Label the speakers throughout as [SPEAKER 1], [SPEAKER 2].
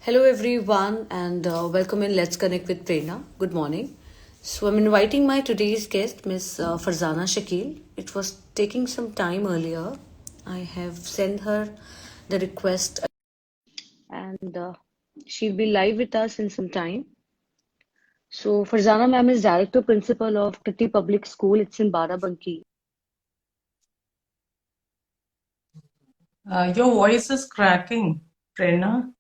[SPEAKER 1] Hello, everyone, and welcome in Let's Connect with Prerna. Good morning. So, I'm inviting my today's guest, Miss Farzana Shakeel. It was taking some time earlier. I have sent her the request, and she'll be live with us in some time. So, Farzana ma'am is Director Principal of Kriti Public School. It's in Barabanki.
[SPEAKER 2] Your voice is cracking, Prerna.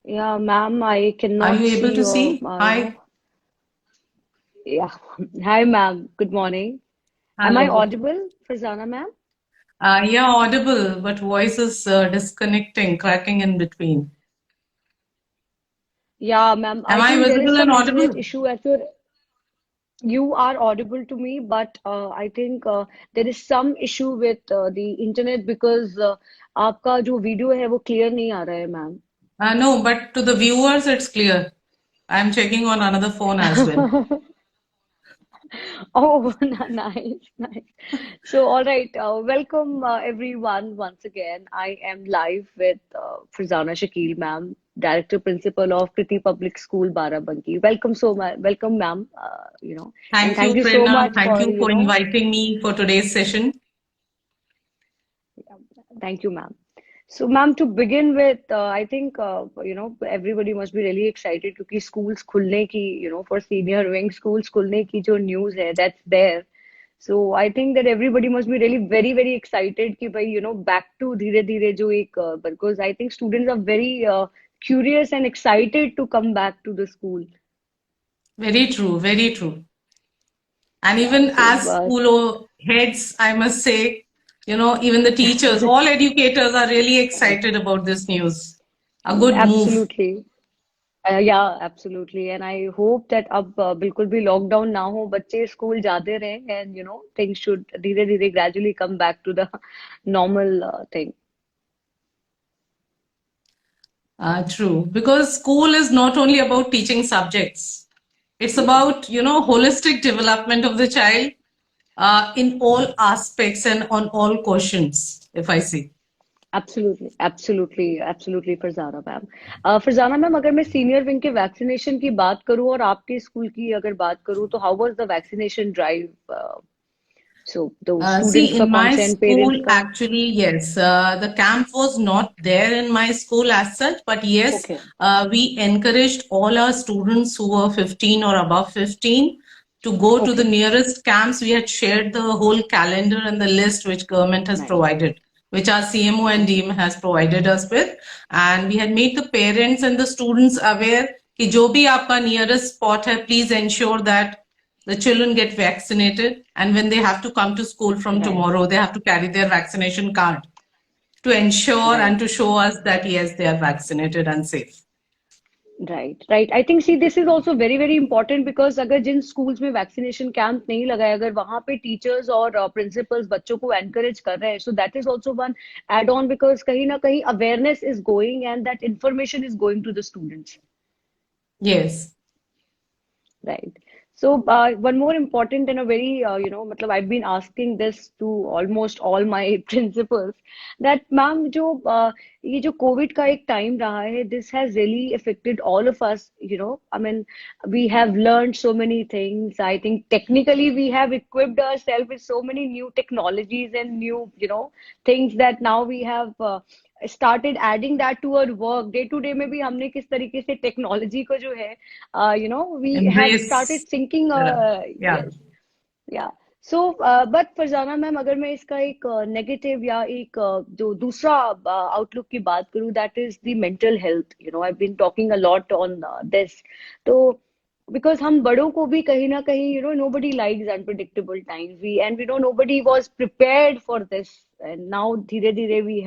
[SPEAKER 1] Yeah, ma'am, I
[SPEAKER 2] Are you
[SPEAKER 1] cannot
[SPEAKER 2] able
[SPEAKER 1] see
[SPEAKER 2] to
[SPEAKER 1] your,
[SPEAKER 2] see? Hi.
[SPEAKER 1] yeah. Hi, ma'am. Good morning. Am I
[SPEAKER 2] Hello.
[SPEAKER 1] audible, Farzana ma'am?
[SPEAKER 2] Yeah, audible, but voice is disconnecting, cracking in between.
[SPEAKER 1] Yeah, ma'am.
[SPEAKER 2] Am
[SPEAKER 1] I
[SPEAKER 2] I
[SPEAKER 1] think there is
[SPEAKER 2] visible and
[SPEAKER 1] some internet
[SPEAKER 2] audible?
[SPEAKER 1] issue at your. You are audible to me, but I think there is some issue with the internet because आपका जो video है वो clear नहीं आ रहा है ma'am.
[SPEAKER 2] No, but to the viewers, it's clear. I'm checking on another phone as well.
[SPEAKER 1] Oh, nice, nice. So, all right, welcome everyone once again. I am live with Farzana Shakeel, ma'am, Director Principal of Kriti Public School, Barabanki. Welcome so much, welcome, ma'am. And
[SPEAKER 2] Thank
[SPEAKER 1] thank
[SPEAKER 2] you,
[SPEAKER 1] you so
[SPEAKER 2] Prerna.
[SPEAKER 1] much
[SPEAKER 2] Thank
[SPEAKER 1] for,
[SPEAKER 2] you for inviting me for today's session.
[SPEAKER 1] thank you, ma'am. So, ma'am, to begin with, I think everybody must be really excited क्योंकि schools खुलने की, for senior wing schools खुलने की जो news है, that's there. So I think that everybody must be really very very excited कि भाई back to धीरे धीरे जो एक because I think students are very curious and excited to come back to the school.
[SPEAKER 2] Very true, very true. And
[SPEAKER 1] Yeah.
[SPEAKER 2] even
[SPEAKER 1] So
[SPEAKER 2] as school heads, I must say, even the teachers, all educators are really excited about this news. A good move.
[SPEAKER 1] absolutely. Yeah, absolutely. And I hope that अब बिल्कुल भी lockdown ना हो बच्चे school जाते रहें and things should धीरे धीरे gradually come back to the normal thing.
[SPEAKER 2] True, because school is not only about teaching subjects, it's
[SPEAKER 1] Yeah.
[SPEAKER 2] about, holistic development of the child in all aspects and on all questions, if I see.
[SPEAKER 1] Absolutely, absolutely, absolutely, Farzana ma'am. Farzana ma'am, अगर मैं senior wing के vaccination की बात करूं और आपके school की अगर बात करूं तो how was the vaccination drive? So तो
[SPEAKER 2] See,
[SPEAKER 1] स्टूडेंट्स का
[SPEAKER 2] in my
[SPEAKER 1] consent, parents
[SPEAKER 2] school,
[SPEAKER 1] का.
[SPEAKER 2] actually, yes, the camp was not there in my school as such, but yes,
[SPEAKER 1] okay.
[SPEAKER 2] we encouraged all our students who were 15 or above 15 to go to the
[SPEAKER 1] okay.
[SPEAKER 2] nearest camps. We had shared the whole calendar and the list which government has
[SPEAKER 1] nice.
[SPEAKER 2] provided, which our CMO and
[SPEAKER 1] okay.
[SPEAKER 2] DEEM has provided us with. And we had made the parents and the students aware कि जो भी आपका nearest spot है, please ensure that the children get vaccinated, and when they have to come to school from
[SPEAKER 1] right.
[SPEAKER 2] tomorrow, they have to carry their vaccination card to ensure and
[SPEAKER 1] right.
[SPEAKER 2] to show us that yes, they are vaccinated and safe.
[SPEAKER 1] Right. Right. I think see this is also very very important because अगर जिन schools में vaccination camp नहीं लगाए अगर वहां पे teachers और principles बच्चों को एनकरेज कर रहे हैं so that is also one add on because कहीं ना कहीं awareness is going and that information is going to the students.
[SPEAKER 2] Yes.
[SPEAKER 1] Right. So, one more important and a very, मतलब I've been asking this to almost all my principals that ma'am जो ये जो COVID का एक time रहा है, this has really affected all of us, I mean, we have learned so many things. I think technically we have equipped ourselves with so many new technologies and new, things that now we have started adding that to our work. Day to day में भी हमने किस तरीके से technology को जो है we have started
[SPEAKER 2] Embrace.
[SPEAKER 1] thinking,
[SPEAKER 2] Yeah.
[SPEAKER 1] yes, yeah. So but Farzana ma'am अगर मैं इसका एक नेगेटिव या एक जो दूसरा आउटलुक की बात करूं that is the mental health. I been talking a lot on this. तो बिकॉज हम बड़ों को भी कहीं ना कहीं nobody likes unpredictable times we and we know nobody was prepared for this and now धीरे धीरे we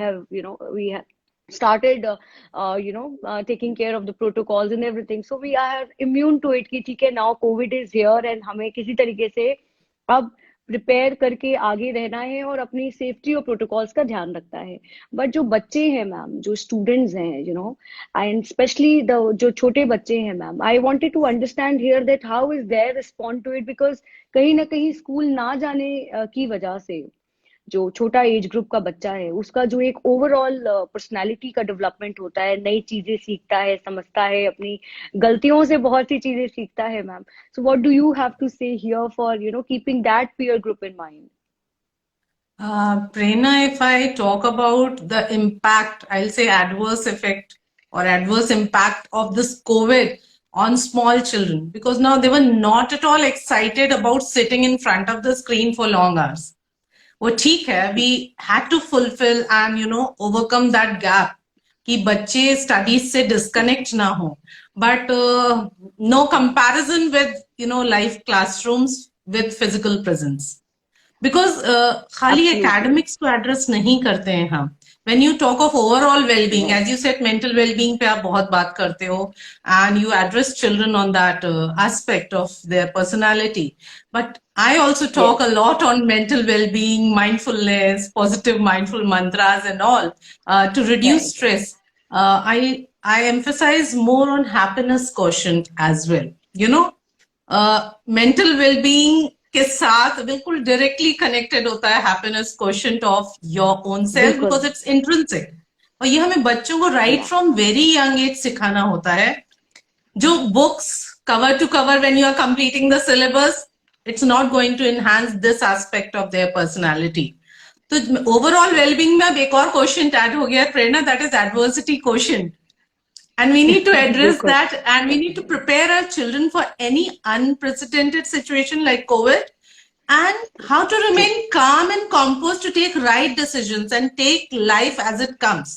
[SPEAKER 1] have started taking care of the protocols and everything so we are immune to it कि ठीक है now COVID is here and हमें किसी तरीके से अब प्रिपेयर करके आगे रहना है और अपनी सेफ्टी और प्रोटोकॉल्स का ध्यान रखना है. बट जो बच्चे हैं मैम जो स्टूडेंट्स हैं एंड स्पेशली द जो छोटे बच्चे हैं ma'am I wanted to understand here that how is their respond to it because कहीं ना कहीं स्कूल ना जाने की वजह से जो छोटा एज ग्रुप का बच्चा है, उसका जो एक ओवरऑल पर्सनालिटी का डेवलपमेंट होता है, नई चीजें सीखता है, समझता है, अपनी गलतियों से बहुत सी चीजें सीखता है ma'am. So what do you have to say here for keeping that peer group in mind?
[SPEAKER 2] Prerna, if I talk about the impact, I'll say adverse effect or adverse impact of this COVID on small children, because now they were not at all excited about sitting in front of the screen for long hours. वो ठीक है, we had to fulfill and overcome that gap कि बच्चे studies से disconnect ना हो, but no comparison with live classrooms with physical presence. Because खाली
[SPEAKER 1] Absolutely.
[SPEAKER 2] Academics को एड्रेस नहीं करते हैं हम. When you talk of overall wellbeing,
[SPEAKER 1] No.
[SPEAKER 2] As you said mental wellbeing पे आप बहुत बात करते हो and you address children on that aspect of their personality, but I also talk
[SPEAKER 1] Yes.
[SPEAKER 2] a lot on mental well-being, mindfulness, positive mindful mantras and all to reduce
[SPEAKER 1] Right.
[SPEAKER 2] stress. I emphasize more on happiness quotient as well. Mental well-being के साथ बिल्कुल directly connected होता है happiness quotient of your own self,
[SPEAKER 1] बिल्कुल.
[SPEAKER 2] Because it's intrinsic. और ये हमें बच्चों को right
[SPEAKER 1] Yeah.
[SPEAKER 2] From very young age सिखाना होता है. जो books cover to cover when you are completing the syllabus, it's not going to enhance this aspect of their personality. तो ओवरऑल वेलबींग में अब एक और क्वेश्चन ऐड हो गया Prerna, that is adversity question. And we need to address
[SPEAKER 1] बिल्कुल.
[SPEAKER 2] that, and we need to prepare our children for any unprecedented situation like COVID, and how to
[SPEAKER 1] True.
[SPEAKER 2] remain calm and composed to take right decisions and take life as it comes.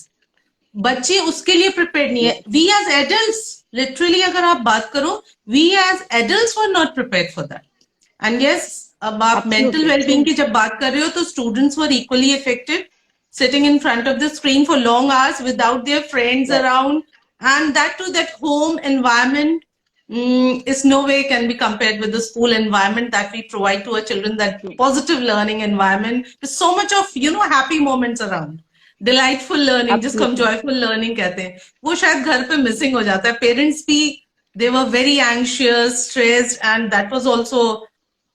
[SPEAKER 2] बच्चे उसके लिए prepare नहीं है.
[SPEAKER 1] Yes.
[SPEAKER 2] We as adults, literally अगर आप बात करो, we as adults were not prepare for that. And yes, अब आप मेंटल
[SPEAKER 1] Absolutely.
[SPEAKER 2] Wellbeing
[SPEAKER 1] True.
[SPEAKER 2] की जब बात कर रहे हो तो students were equally affected, sitting in front of the screen for long hours without their friends
[SPEAKER 1] Right.
[SPEAKER 2] around, and that too, that home environment is no way can be compared with the school environment that we provide to our children, that
[SPEAKER 1] True.
[SPEAKER 2] positive learning environment with so much of happy moments around, delightful learning, जिसको हम
[SPEAKER 1] Absolutely.
[SPEAKER 2] joyful learning कहते हैं, वो शायद घर पे missing हो जाता है. Parents भी, they were very anxious, stressed, and that was also,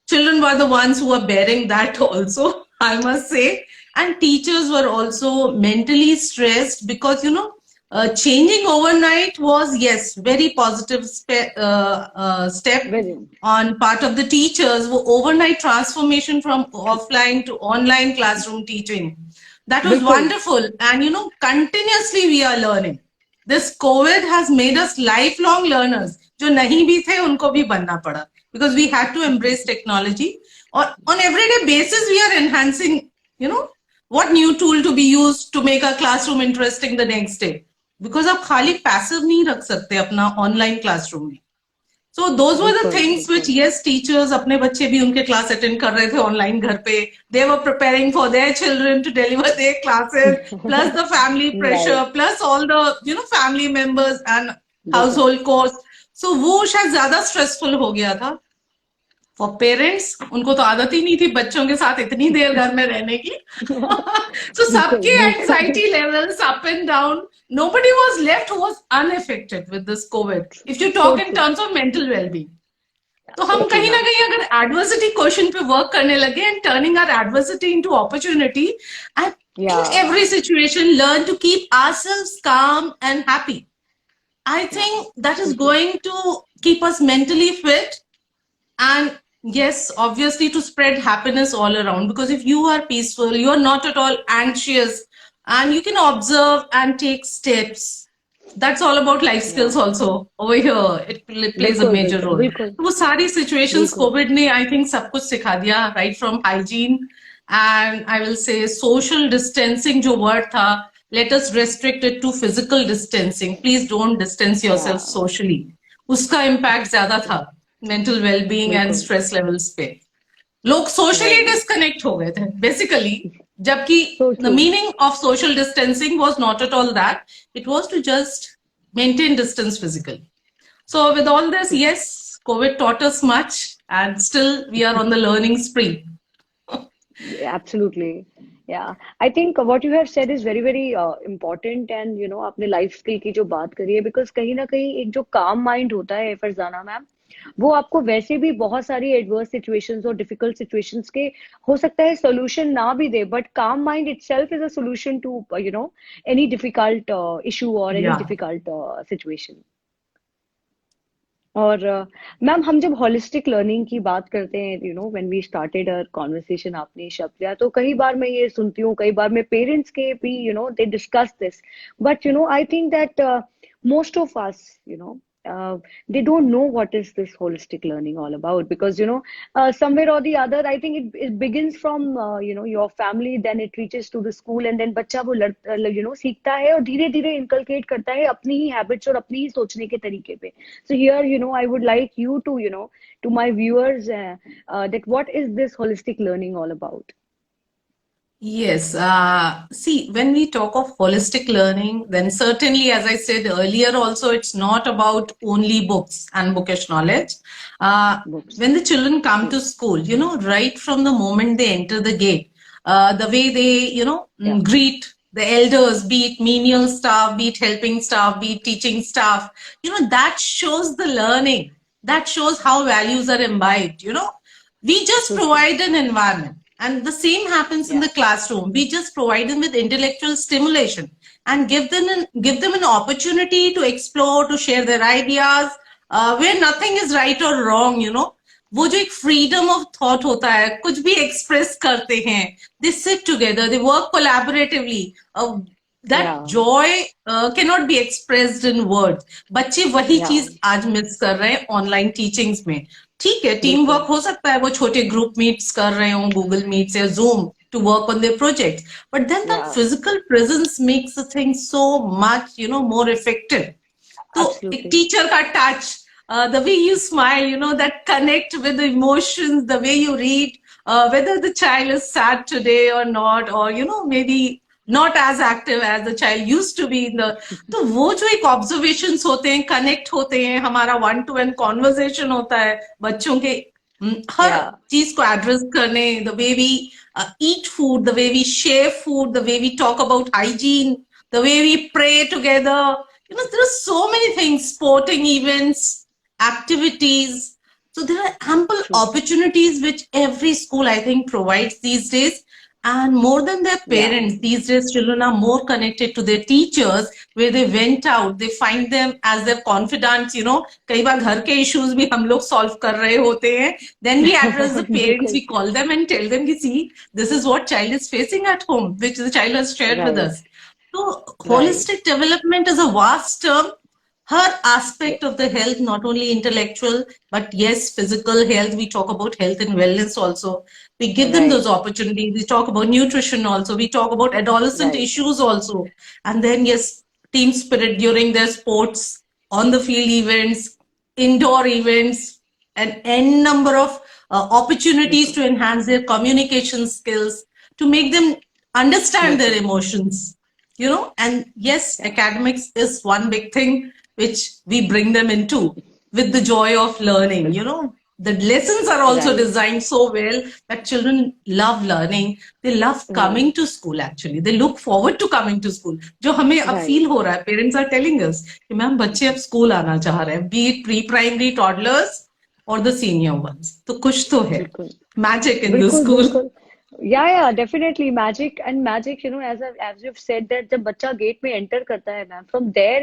[SPEAKER 2] children were the ones who were bearing that also, I must say. And teachers were also mentally stressed because changing overnight was, yes, very positive step
[SPEAKER 1] Very.
[SPEAKER 2] on part of the teachers. वो overnight transformation from offline to online classroom teaching, that was
[SPEAKER 1] बिल्कुल.
[SPEAKER 2] wonderful. And continuously we are learning. This COVID has made us lifelong learners. जो नहीं भी थे उनको भी बनना पड़ा, because we had to embrace technology. Or on everyday basis we are enhancing, what new tool to be used to make our classroom interesting the next day, because आप खाली passive नहीं रख सकते अपना online classroom में. So those were the
[SPEAKER 1] बिल्कुल.
[SPEAKER 2] things which,
[SPEAKER 1] बिल्कुल.
[SPEAKER 2] yes, teachers अपने बच्चे भी उनके class attend कर रहे थे online घर पे. They were preparing for their children to deliver their classes, plus the family pressure,
[SPEAKER 1] Right.
[SPEAKER 2] plus all the family members and
[SPEAKER 1] बिल्कुल.
[SPEAKER 2] household chores. So वो शायद ज्यादा stressful हो गया था. फॉर पेरेंट्स, उनको तो आदत ही नहीं थी बच्चों के साथ इतनी देर घर में रहने की. So
[SPEAKER 1] बिल्कुल.
[SPEAKER 2] सबके
[SPEAKER 1] बिल्कुल.
[SPEAKER 2] anxiety levels up and down. Nobody was left who was unaffected with this COVID. If you
[SPEAKER 1] So
[SPEAKER 2] talk in
[SPEAKER 1] true.
[SPEAKER 2] terms of mental well-being, तो
[SPEAKER 1] So
[SPEAKER 2] हम
[SPEAKER 1] true,
[SPEAKER 2] कहीं ना
[SPEAKER 1] ma'am.
[SPEAKER 2] कहीं अगर एडवर्सिटी क्वेश्चन पे वर्क करने लगे and turning our adversity into opportunity, and in
[SPEAKER 1] Yeah.
[SPEAKER 2] every situation learn to keep ourselves calm and happy, I
[SPEAKER 1] Yeah.
[SPEAKER 2] think that
[SPEAKER 1] So
[SPEAKER 2] is
[SPEAKER 1] true.
[SPEAKER 2] going to keep us mentally fit. And yes, obviously to spread happiness all around, because if you are peaceful, you are not at all anxious, and you can observe and take steps. That's all about life skills
[SPEAKER 1] Yeah.
[SPEAKER 2] also over here. It plays a
[SPEAKER 1] बिल्कुल.
[SPEAKER 2] major
[SPEAKER 1] बिल्कुल.
[SPEAKER 2] role.
[SPEAKER 1] बिल्कुल.
[SPEAKER 2] तो वो सारी situations
[SPEAKER 1] बिल्कुल.
[SPEAKER 2] COVID ने I think सब कुछ सिखा दिया, right from hygiene, and I will say social distancing जो word था, let us restrict it to physical distancing. Please don't distance yourself
[SPEAKER 1] Yeah.
[SPEAKER 2] socially. उसका impact ज्यादा था मेंटल वेलबींग एंड
[SPEAKER 1] बिल्कुल.
[SPEAKER 2] स्ट्रेस लेवल्स पे. लोग सोशली
[SPEAKER 1] Right.
[SPEAKER 2] डिस्कनेक्ट हो गए थे बेसिकली, जबकि
[SPEAKER 1] So
[SPEAKER 2] the
[SPEAKER 1] true.
[SPEAKER 2] Meaning of social distancing was not at all that, it was to just maintain distance physically. So with all this,
[SPEAKER 1] True.
[SPEAKER 2] yes, COVID taught us much, and still we are on the learning spree.
[SPEAKER 1] Absolutely. Yeah. I think what you have said is very, very important, and आपने life skill की जो बात करी है, because कहीं ना कहीं एक जो काम माइंड होता है फरजाना मैम, वो आपको वैसे भी बहुत सारी एडवर्स सिचुएशंस और डिफिकल्ट सिचुएशंस के हो सकता है सोल्यूशन ना भी दे, but calm mind itself is a solution to any difficult issue और एनी
[SPEAKER 2] Yeah.
[SPEAKER 1] Difficult situation. और मैम हम जब होलिस्टिक लर्निंग की बात करते हैं, when we started our conversation, आपने ये शब्द लिया, तो कई बार मैं ये सुनती हूँ, कई बार मैं पेरेंट्स के भी they discuss this, but I think that most of us, they don't know what is this holistic learning all about, because somewhere or the other, I think it begins from your family, then it reaches to the school, and then बच्चा वो सीखता है और धीरे धीरे inculcate करता है अपनी ही habits और अपनी ही सोचने के तरीके पे। So here, I would like you to, to my viewers, that what is this holistic learning all about?
[SPEAKER 2] Yes. See, when we talk of holistic learning, then certainly, as I said earlier, also it's not about only books and bookish knowledge.
[SPEAKER 1] Books.
[SPEAKER 2] When the children come
[SPEAKER 1] True.
[SPEAKER 2] to school, right from the moment they enter the gate, the way they,
[SPEAKER 1] Yeah.
[SPEAKER 2] greet the elders, be it menial staff, be it helping staff, be it teaching staff, that shows the learning. That shows how values are imbibed. We just
[SPEAKER 1] True. True.
[SPEAKER 2] provide an environment. And the same happens in
[SPEAKER 1] Yeah.
[SPEAKER 2] the classroom. We just provide them with intellectual stimulation and give them an opportunity to explore, to share their ideas, where nothing is right or wrong. वो जो एक freedom of thought होता है, कुछ भी express करते हैं, they sit together, they work collaboratively. That
[SPEAKER 1] Yeah.
[SPEAKER 2] joy cannot be expressed in words. बच्चे वही
[SPEAKER 1] Yeah.
[SPEAKER 2] चीज आज मिस कर रहे हैं ऑनलाइन टीचिंग्स में। ठीक है, टीम
[SPEAKER 1] बिल्कुल।
[SPEAKER 2] वर्क हो सकता है, वो छोटे ग्रुप मीट्स कर रहे हो, गूगल मीट्स या zoom, to work on their projects, but then that
[SPEAKER 1] Yeah.
[SPEAKER 2] physical presence makes the thing so much more effective. तो एक
[SPEAKER 1] Absolutely.
[SPEAKER 2] टीचर का touch, the way you smile, that connect with the emotions, the way you read, whether the child is sad today or not, or maybe not as active as the child used to be in the, तो वो जो एक observations होते हैं, connect होते हैं, हमारा one two one conversation होता है बच्चों के हर
[SPEAKER 1] Yeah.
[SPEAKER 2] चीज को एड्रेस करने, the way we eat food, the way we share food, the way we talk about hygiene, the way we pray together. There are so many things, sporting events, activities. So there are ample
[SPEAKER 1] True.
[SPEAKER 2] opportunities which every school, I think, provides these days. And more than their
[SPEAKER 1] Yeah.
[SPEAKER 2] parents, these days children are more connected to their teachers, where they went out, they find them as their confidants. कई बार घर के issues भी हम लोग solve कर रहे होते हैं. Then we address the parents, we
[SPEAKER 1] बिल्कुल।
[SPEAKER 2] call them and tell them, see, this is what child is facing at home, which the child has shared with
[SPEAKER 1] Right.
[SPEAKER 2] us. So
[SPEAKER 1] Right.
[SPEAKER 2] holistic development is a vast term. Her aspect of the health, not only intellectual, but yes, physical health. We talk about health and wellness also. We give them
[SPEAKER 1] Right.
[SPEAKER 2] those opportunities. We talk about nutrition also. We talk about adolescent
[SPEAKER 1] Right.
[SPEAKER 2] issues also. And then yes, team spirit during their sports, on the field events, indoor events, and n number of opportunities
[SPEAKER 1] बिल्कुल।
[SPEAKER 2] to enhance their communication skills, to make them understand their
[SPEAKER 1] बिल्कुल।
[SPEAKER 2] emotions. And yes,
[SPEAKER 1] Yeah.
[SPEAKER 2] academics is one big thing which we bring them into with the joy of learning.
[SPEAKER 1] बिल्कुल।
[SPEAKER 2] The lessons are also
[SPEAKER 1] Right.
[SPEAKER 2] designed so well that children love learning. They love coming
[SPEAKER 1] Right.
[SPEAKER 2] to school actually. They look forward to coming to school. जो हमें अब
[SPEAKER 1] Right.
[SPEAKER 2] feel हो रहा है, parents are telling us कि ma'am बच्चे अब school आना चाह रहे हैं, be it pre-primary toddlers or the senior ones. तो कुछ तो है
[SPEAKER 1] बिल्कुल।
[SPEAKER 2] magic in the
[SPEAKER 1] बिल्कुल
[SPEAKER 2] school.
[SPEAKER 1] बिल्कुल। Yeah, definitely magic, and magic, as you've said, that जब बच्चा गेट में एंटर करता है ma'am, from there,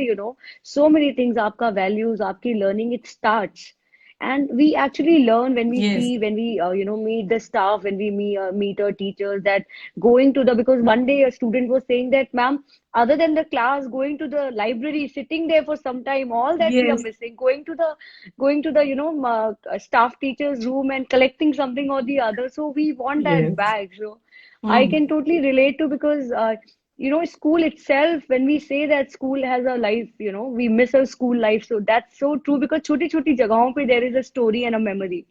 [SPEAKER 1] so many things, आपका values, आपकी learning, it starts. And we actually learn when we
[SPEAKER 2] Yes,
[SPEAKER 1] see, when we meet the staff, when we meet our teachers, that going to the, because one day a student was saying that, ma'am, other than the class, going to the library, sitting there for some time, all that we are
[SPEAKER 2] yes,
[SPEAKER 1] missing. Going to the staff teacher's room and collecting something or the other. So we want that
[SPEAKER 2] yes.
[SPEAKER 1] back. So I
[SPEAKER 2] Hmm.
[SPEAKER 1] can totally relate to, because school itself, when we say that school has a life, we miss our school life. So that's so true, because छोटी छोटी जगहों पे there is a story and a memory.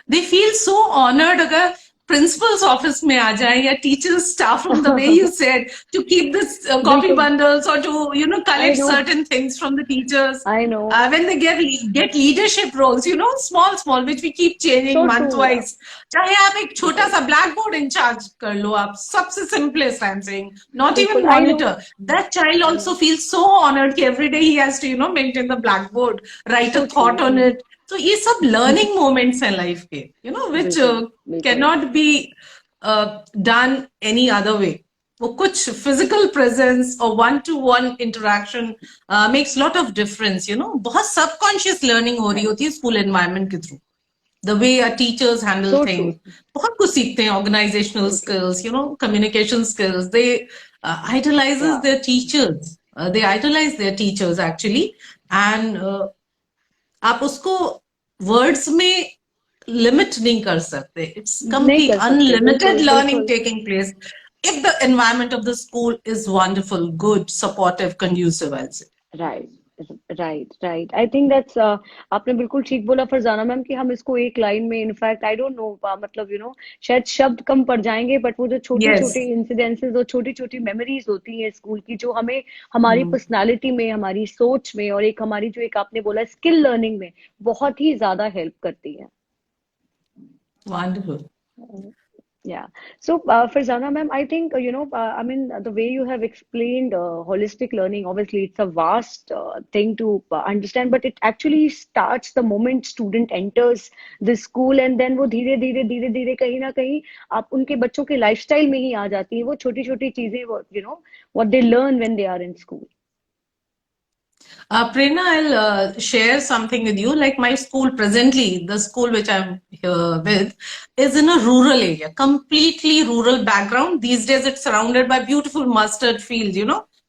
[SPEAKER 2] They feel so honored अगर principal's office में आ जाए या teachers staff room, the way you said, to keep this copy
[SPEAKER 1] बिल्कुल.
[SPEAKER 2] bundles or to
[SPEAKER 1] I
[SPEAKER 2] collect
[SPEAKER 1] know.
[SPEAKER 2] certain things from the teachers.
[SPEAKER 1] I know.
[SPEAKER 2] When they get leadership roles, small which we keep changing
[SPEAKER 1] So
[SPEAKER 2] month
[SPEAKER 1] true. Yeah.
[SPEAKER 2] wise. चाहे आप एक छोटा
[SPEAKER 1] Right.
[SPEAKER 2] सा blackboard in charge कर लो आप, सबसे simplest I'm saying, not even
[SPEAKER 1] बिल्कुल. I know.
[SPEAKER 2] monitor. That child
[SPEAKER 1] I
[SPEAKER 2] also
[SPEAKER 1] know.
[SPEAKER 2] feels so honored कि every day he has to maintain the blackboard, write a
[SPEAKER 1] So
[SPEAKER 2] thought on
[SPEAKER 1] true.
[SPEAKER 2] it. So ये सब learning moments हैं life के, which
[SPEAKER 1] बिल्कुल. बिल्कुल.
[SPEAKER 2] cannot be done any other way. वो कुछ physical presence or one-to-one interaction makes lot of difference. बहुत subconscious learning हो रही
[SPEAKER 1] Right.
[SPEAKER 2] होती है school environment के through. The way our teachers handle
[SPEAKER 1] So
[SPEAKER 2] things,
[SPEAKER 1] true.
[SPEAKER 2] बहुत कुछ सीखते हैं, organizational
[SPEAKER 1] So true.
[SPEAKER 2] skills, communication skills. They idolizes
[SPEAKER 1] Yeah.
[SPEAKER 2] their teachers. They idolize their teachers actually, and आप उसको words में लिमिट नहीं कर सकते. It's
[SPEAKER 1] नहीं
[SPEAKER 2] complete
[SPEAKER 1] कर सकते.
[SPEAKER 2] unlimited
[SPEAKER 1] बिल्कुल.
[SPEAKER 2] learning
[SPEAKER 1] बिल्कुल.
[SPEAKER 2] taking place if the environment of the school is wonderful, good, supportive, conducive, I'll say.
[SPEAKER 1] Right. Right. Right. I think that's आपने बिल्कुल ठीक बोला फरजाना मैम कि हम इसको एक लाइन में इनफैक्ट आई डोंट नो मतलब शायद शब्द कम पड़ जाएंगे बट वो जो छोटे छोटे
[SPEAKER 2] Yes.
[SPEAKER 1] इंसिडेंसेस और छोटी छोटी मेमोरीज होती हैं स्कूल की जो हमें हमारी
[SPEAKER 2] Hmm.
[SPEAKER 1] पर्सनालिटी में हमारी सोच में और एक हमारी जो एक आपने बोला स्किल लर्निंग में बहुत ही ज्यादा हेल्प करती है.
[SPEAKER 2] Wonderful.
[SPEAKER 1] Yeah. So, Farzana ma'am, I think, I mean, the way you have explained holistic learning, obviously it's a vast thing to understand, but it actually starts the moment student enters the school and then वो धीरे धीरे कहीं ना कहीं आप उनके बच्चों के लाइफस्टाइल में ही आ जाती है वो छोटी छोटी चीजें वो what they learn when they are in school.
[SPEAKER 2] Prerna, I'll share something with you. Like my school presently, the school which I'm here with, is in a rural area, completely rural background. These days, it's surrounded by beautiful mustard fields.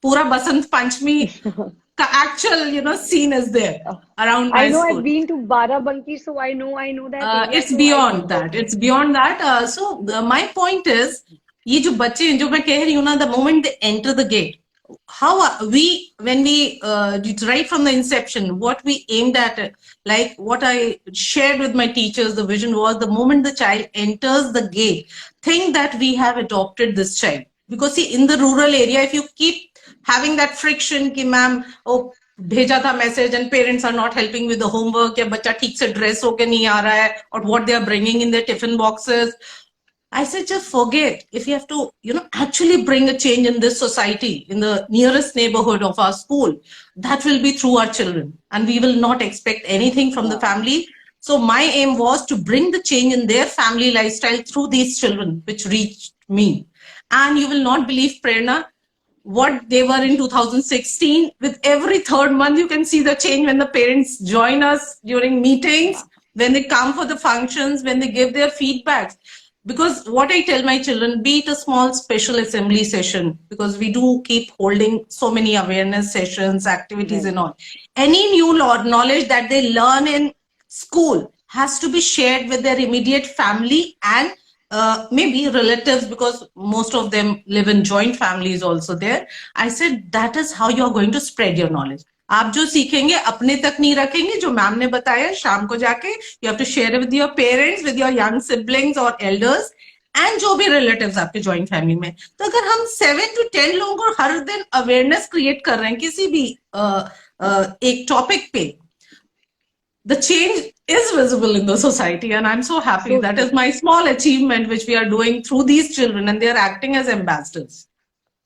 [SPEAKER 2] Pura Basant Panchami, ka actual scene is there around
[SPEAKER 1] I
[SPEAKER 2] my
[SPEAKER 1] know I've
[SPEAKER 2] school.
[SPEAKER 1] been to Barabanki, so I know that area.
[SPEAKER 2] It's
[SPEAKER 1] So I
[SPEAKER 2] beyond
[SPEAKER 1] know
[SPEAKER 2] that.
[SPEAKER 1] that.
[SPEAKER 2] It's beyond that. My point is, ये जो बच्चे हैं जो मैं कह रही हूँ ना, the moment they enter the gate, when we right from the inception, what we aimed at, like what I shared with my teachers, the vision was the moment the child enters the gate, think that we have adopted this child. Because see, in the rural area, if you keep having that friction कि ma'am oh भेजा था message and parents are not helping with the homework या बच्चा ठीक से dress होके नहीं आ रहा है or what they are bringing in their tiffin boxes, I said, just forget. If you have to, actually bring a change in this society, in the nearest neighborhood of our school, that will be through our children. And we will not expect anything from the family. So my aim was to bring the change in their family lifestyle through these children, which reached me. And you will not believe, Prerna, what they were in 2016. With every third month, you can see the change when the parents join us during meetings, when they come for the functions, when they give their feedbacks. Because what I tell my children, be it a small special assembly session, because we do keep holding so many awareness sessions, activities and all. Any new knowledge that they learn in school has to be shared with their immediate family and maybe relatives, because most of them live in joint families also there. I said, that is how you are going to spread your knowledge. आप जो सीखेंगे अपने तक नहीं रखेंगे, जो ma'am ने बताया शाम को जाके you have to share it with your parents, with your young siblings or elders, and जो भी relatives आपके joint family में. तो अगर हम 7 to 10 लोगों को हर दिन awareness create कर रहे हैं किसी भी एक topic पे, the change is visible in the society, and I'm so happy. That is my small achievement which we are doing through these children, and they are acting as ambassadors.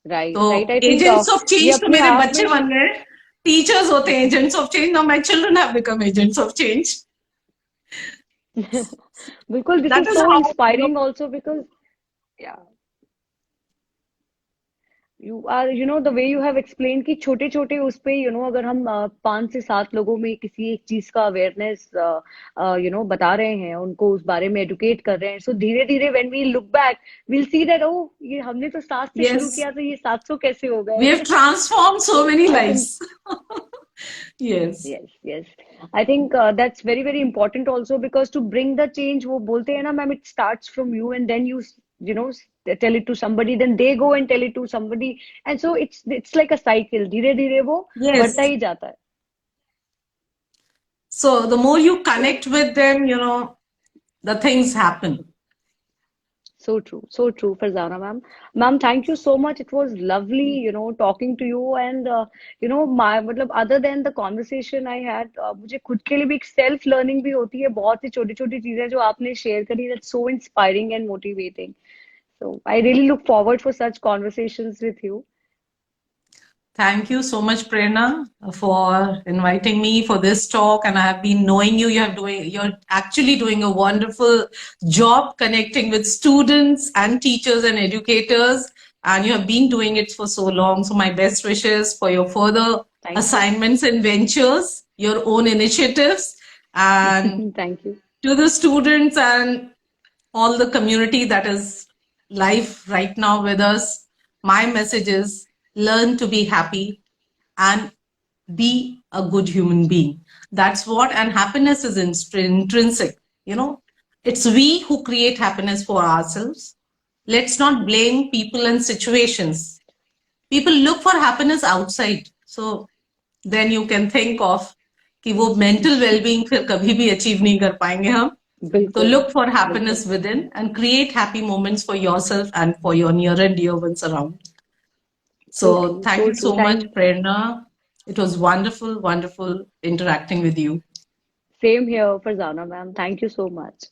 [SPEAKER 1] Right.
[SPEAKER 2] So
[SPEAKER 1] Right. I think
[SPEAKER 2] agents of
[SPEAKER 1] ये
[SPEAKER 2] change तो
[SPEAKER 1] अपने
[SPEAKER 2] मेरे
[SPEAKER 1] आप
[SPEAKER 2] बच्चे
[SPEAKER 1] में
[SPEAKER 2] बन गए, teachers होते हैं agents of change. Now my children have become agents of change.
[SPEAKER 1] बिल्कुल this
[SPEAKER 2] That
[SPEAKER 1] is
[SPEAKER 2] is
[SPEAKER 1] so
[SPEAKER 2] how
[SPEAKER 1] inspiring also because yeah you are the way you have explained कि छोटे छोटे उस पे अगर हम 5 से 7 लोगों में किसी एक चीज का अवेयरनेस बता रहे हैं उनको उस बारे में एडुकेट कर रहे हैं सो धीरे धीरे when we look back we'll see that oh ये हमने तो 7 से शुरू
[SPEAKER 2] yes,
[SPEAKER 1] किया तो ये 700 कैसे हो
[SPEAKER 2] we have
[SPEAKER 1] गए.
[SPEAKER 2] transformed so
[SPEAKER 1] So
[SPEAKER 2] many
[SPEAKER 1] I think
[SPEAKER 2] lives. Yes.
[SPEAKER 1] yes I think that's very very important also because to bring the change वो बोलते हैं ना ma'am it starts from you and then you know tell it to somebody then they go and tell it to somebody and so it's like a cycle धीरे धीरे वो बढ़ता
[SPEAKER 2] Yes.
[SPEAKER 1] ही जाता है.
[SPEAKER 2] So the more you
[SPEAKER 1] So
[SPEAKER 2] connect with them, the things happen.
[SPEAKER 1] So true, Farzana ma'am. Ma'am, thank you so much. It was lovely, talking to you. And मतलब other than the conversation I had, मुझे खुद के लिए भी एक self learning भी होती है. बहुत सी छोटी छोटी चीजें जो आपने share करी. That's so inspiring and motivating. So I really look forward for such conversations with you.
[SPEAKER 2] Thank you so much, Prerna, for inviting me for this talk. And I have been knowing you. You're actually doing a wonderful job connecting with students and teachers and educators. And you have been doing it for so long. So my best wishes for your further
[SPEAKER 1] Thank you.
[SPEAKER 2] assignments and ventures, your own initiatives, and
[SPEAKER 1] Thank you.
[SPEAKER 2] to the students and all the community that is live right now with us. My message is learn to be happy and be a good human being. That's what, and happiness is intrinsic. It's we who create happiness for ourselves. Let's not blame people and situations. People look for happiness outside. So then you can think of कि वो mental well-being फिर कभी भी achieve नहीं कर पाएंगे हम. So
[SPEAKER 1] बिल्कुल
[SPEAKER 2] look for
[SPEAKER 1] बिल्कुल.
[SPEAKER 2] happiness within and create happy moments for yourself and for your near and dear ones around. So thank
[SPEAKER 1] So
[SPEAKER 2] you
[SPEAKER 1] true.
[SPEAKER 2] so much, Prerna. It was wonderful, wonderful interacting with you.
[SPEAKER 1] Same here, Farzana ma'am. Thank you so much.